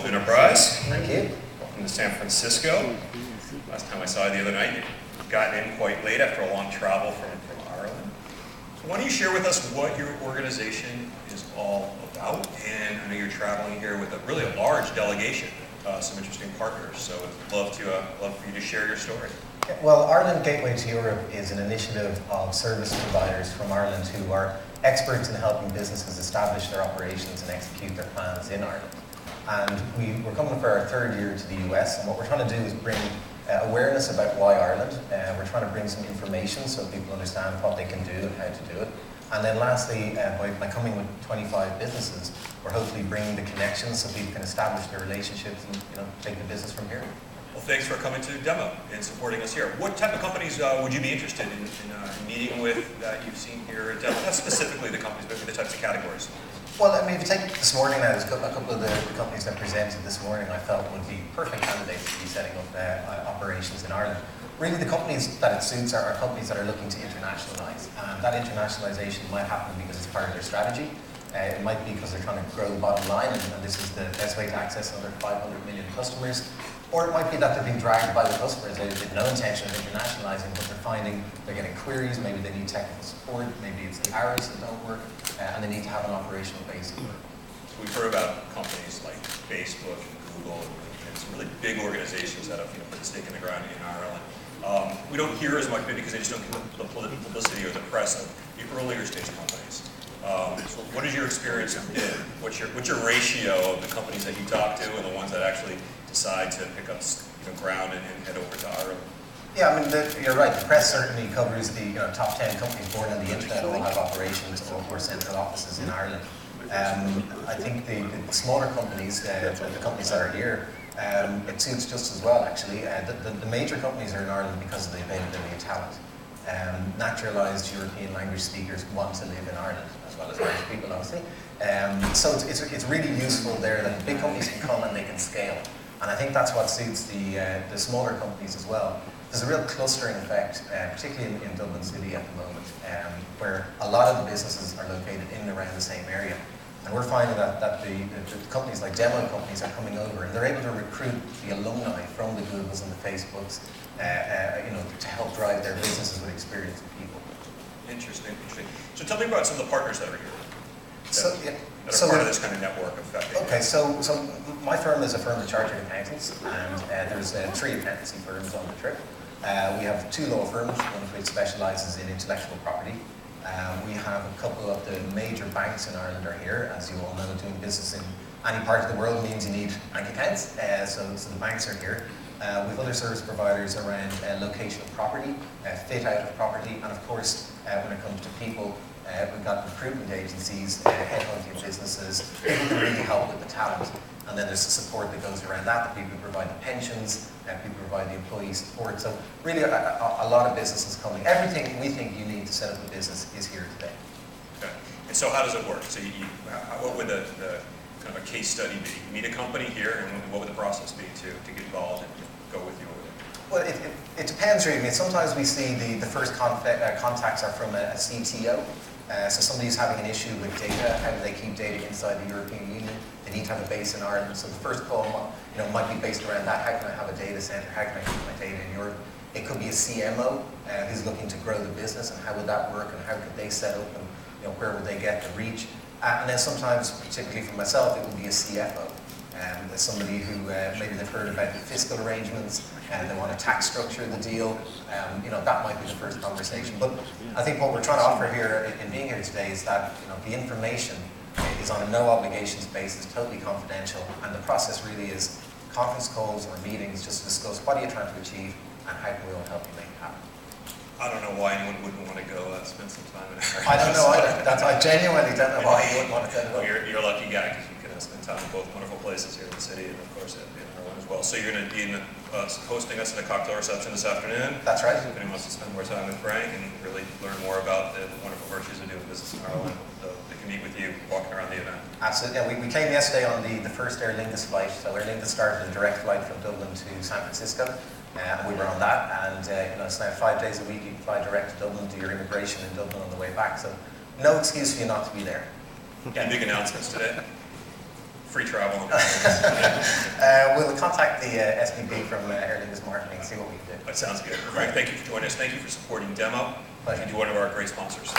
to Enterprise. Thank you. Welcome to San Francisco. Last time I saw you the other night, you got in quite late after a long travel from Ireland. So why don't you share with us what your organization is all about? And I know you're traveling here with a really large delegation, some interesting partners. So I'd love for you to share your story. Well, Ireland Gateway to Europe is an initiative of service providers from Ireland who are experts in helping businesses establish their operations and execute their plans in Ireland. And we're coming for our third year to the US, and what we're trying to do is bring awareness about why Ireland. We're trying to bring some information so people understand what they can do and how to do it. And then lastly, by coming with 25 businesses, we're hopefully bringing the connections so people can establish their relationships and take the business from here. Well, thanks for coming to Demo and supporting us here. What type of companies would you be interested in meeting with that you've seen here at Demo? Not specifically the companies, but the types of categories. Well, I mean, if you take this morning now, there's a couple of the companies that presented this morning I felt would be perfect candidates to be setting up operations in Ireland. Really, the companies that it suits are companies that are looking to internationalise. And that internationalisation might happen because it's part of their strategy. It might be because they're trying to grow the bottom line, and this is the best way to access another 500 million customers. Or it might be that they're being dragged by the customers. They have no intention of internationalising, but they're finding they're getting queries, maybe they need technical support, maybe it's the hours that don't work, and they need to have an operational base. So we've heard about companies like Facebook and Google and some really big organizations that have put a stake in the ground in Ireland. We don't hear as much maybe because they just don't get the publicity or the press of the earlier stage companies. So what has your experience been? What's your ratio of the companies that you talk to and the ones that actually decide to pick up ground and head over to Ireland? Yeah, I mean, you're right. The press certainly covers the top 10 companies born on the internet who have operations or central offices in Ireland. I think the smaller companies, the companies that are here, it suits just as well, actually. The major companies are in Ireland because of the availability of talent. Naturalised European language speakers want to live in Ireland, as well as Irish people, obviously. So it's really useful there that big companies can come and they can scale. And I think that's what suits the smaller companies as well. There's a real clustering effect, particularly in Dublin City at the moment, where a lot of the businesses are located in and around the same area. And we're finding that the companies like demo companies are coming over and they're able to recruit the alumni from the Googles and the Facebooks to help drive their businesses with experienced people. Interesting. So tell me about some of the partners that are here. That are part of this kind of network effect. Okay, so my firm is a firm of chartered accountants, and there's 3 accountancy firms on the trip. We have 2 law firms, one of which specialises in intellectual property. We have a couple of the major banks in Ireland are here. As you all know, doing business in any part of the world means you need bank accounts, so the banks are here. We have other service providers around location of property, fit out of property, and of course, when it comes to people, we've got recruitment agencies, headhunting businesses, people who really help with the talent. And then there's the support that goes around that, the people who provide the pensions, people who provide the employee support. So really a lot of businesses coming. Everything we think you need to set up a business is here today. Okay. And so how does it work? So what would the kind of a case study be? You meet a company here, and what would the process be to get involved and go with you over there? Well, it depends really. I mean, sometimes we see the first contacts are from a CTO. So somebody's having an issue with data. How do they keep data inside the European Union? They need to have a base in Ireland. So the first call might be based around that. How can I have a data center? How can I keep my data in Europe? It could be a CMO who's looking to grow the business, and how would that work, and how could they set up, and where would they get the reach? And then sometimes, particularly for myself, it would be a CFO. There's somebody who maybe they've heard about the fiscal arrangements and they want to tax structure the deal. That might be the first conversation. But I think what we're trying to offer here in being here today is that the information is on a no obligations basis, totally confidential, and the process really is conference calls or meetings just to discuss what are you trying to achieve and how can we all help you make it happen. I don't know why anyone wouldn't want to go spend some time in Ireland. I don't know either. I genuinely don't know why you wouldn't want to go. Well, you're a lucky guy because you can spend time in both wonderful places here in the city and of course in Ireland as well. So you're going to be hosting us at a cocktail reception this afternoon. That's right. If anyone wants to spend more time with Frank and really learn more about the wonderful virtues of doing business in Ireland, they can meet with you walking around the event. Absolutely. Yeah, we came yesterday on the first Aer Lingus flight. So Aer Lingus started a direct flight from Dublin to San Francisco. We were on that, and it's now 5 days a week. You can fly direct to Dublin, do your immigration in Dublin on the way back. So no excuse for you not to be there. Any big announcements today? free travel. We'll contact the SVP from Aer Lingus Marketing and see what we can do. That sounds good. Greg, thank you for joining us. Thank you for supporting Demo. Pleasure. And to one of our great sponsors.